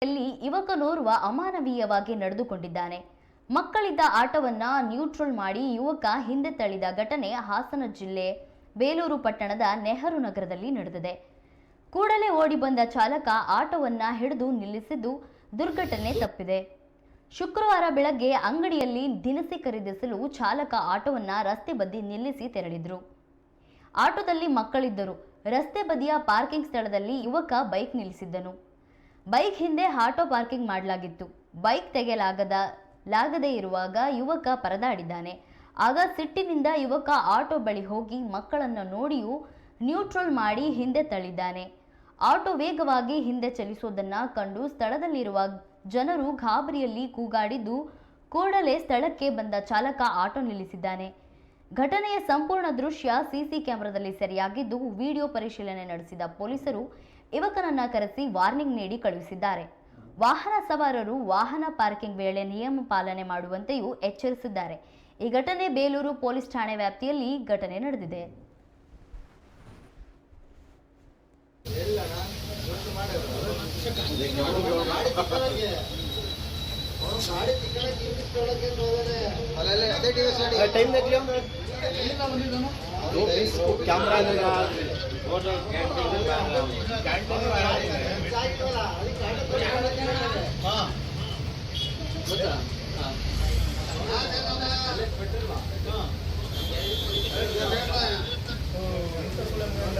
ಯಲ್ಲಿ ಯುವಕನೋರ್ವ ಅಮಾನವೀಯವಾಗಿ ನಡೆದುಕೊಂಡಿದ್ದಾನೆ. ಮಕ್ಕಳಿದ್ದ ಆಟವನ್ನ ನ್ಯೂಟ್ರಲ್ ಮಾಡಿ ಯುವಕ ಹಿಂದೆ ತಳ್ಳಿದ ಘಟನೆ ಹಾಸನ ಜಿಲ್ಲೆ ಬೇಲೂರು ಪಟ್ಟಣದ ನೆಹರು ನಗರದಲ್ಲಿ ನಡೆದಿದೆ. ಕೂಡಲೇ ಓಡಿ ಬಂದ ಚಾಲಕ ಆಟೋವನ್ನ ಹಿಡಿದು ನಿಲ್ಲಿಸಿದ್ದು ದುರ್ಘಟನೆ ತಪ್ಪಿದೆ. ಶುಕ್ರವಾರ ಬೆಳಗ್ಗೆ ಅಂಗಡಿಯಲ್ಲಿ ದಿನಸಿ ಖರೀದಿಸಲು ಚಾಲಕ ಆಟೋವನ್ನ ರಸ್ತೆ ಬದಿ ನಿಲ್ಲಿಸಿ ತೆರಳಿದ್ರು. ಆಟೋದಲ್ಲಿ ಮಕ್ಕಳಿದ್ದರು. ರಸ್ತೆ ಬದಿಯ ಪಾರ್ಕಿಂಗ್ ಸ್ಥಳದಲ್ಲಿ ಯುವಕ ಬೈಕ್ ನಿಲ್ಲಿಸಿದ್ದನು. ಬೈಕ್ ಹಿಂದೆ ಆಟೋ ಪಾರ್ಕಿಂಗ್ ಮಾಡಲಾಗಿತ್ತು. ಬೈಕ್ ತೆಗೆಯಲಾಗದೇ ಇರುವಾಗ ಯುವಕ ಪರದಾಡಿದ್ದಾನೆ. ಆಗ ಸಿಟ್ಟಿನಿಂದ ಯುವಕ ಆಟೋ ಬಳಿ ಹೋಗಿ ಮಕ್ಕಳನ್ನು ನೋಡಿಯೂ ನ್ಯೂಟ್ರಲ್ ಮಾಡಿ ಹಿಂದೆ ತಳ್ಳಿದ್ದಾನೆ. ಆಟೋ ವೇಗವಾಗಿ ಹಿಂದೆ ಚಲಿಸುವುದನ್ನ ಕಂಡು ಸ್ಥಳದಲ್ಲಿರುವ ಜನರು ಗಾಬರಿಯಲ್ಲಿ ಕೂಗಾಡಿದ್ದು, ಕೂಡಲೇ ಸ್ಥಳಕ್ಕೆ ಬಂದ ಚಾಲಕ ಆಟೋ ನಿಲ್ಲಿಸಿದ್ದಾನೆ. ಘಟನೆಯ ಸಂಪೂರ್ಣ ದೃಶ್ಯ ಸಿಸಿ ಕ್ಯಾಮೆರಾದಲ್ಲಿ ಸೆರೆಯಾಗಿದ್ದು, ವಿಡಿಯೋ ಪರಿಶೀಲನೆ ನಡೆಸಿದ ಪೊಲೀಸರು ಯುವಕನನ್ನ ಕರೆಸಿ ವಾರ್ನಿಂಗ್ ನೀಡಿ ಕಳುಹಿಸಿದ್ದಾರೆ. ವಾಹನ ಸವಾರರು ವಾಹನ ಪಾರ್ಕಿಂಗ್ ವೇಳೆ ನಿಯಮ ಪಾಲನೆ ಮಾಡುವಂತೆಯೂ ಎಚ್ಚರಿಸಿದ್ದಾರೆ. ಈ ಘಟನೆ ಬೇಲೂರು ಪೊಲೀಸ್ ಠಾಣೆ ವ್ಯಾಪ್ತಿಯಲ್ಲಿ ಘಟನೆ ನಡೆದಿದೆ.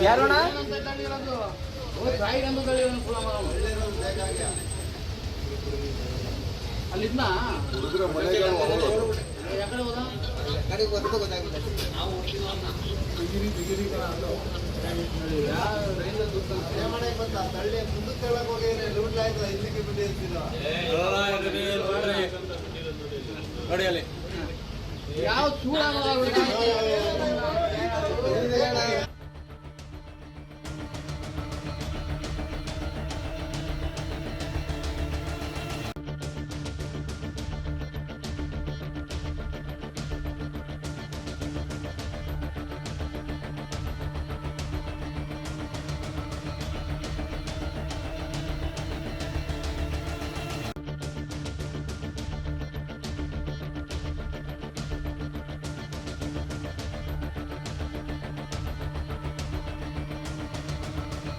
ಯಾರೋಣ ಅಲ್ಲಿದ್ನ ಹುಡುಗರ ಮನೆಗೆ ಯಾವ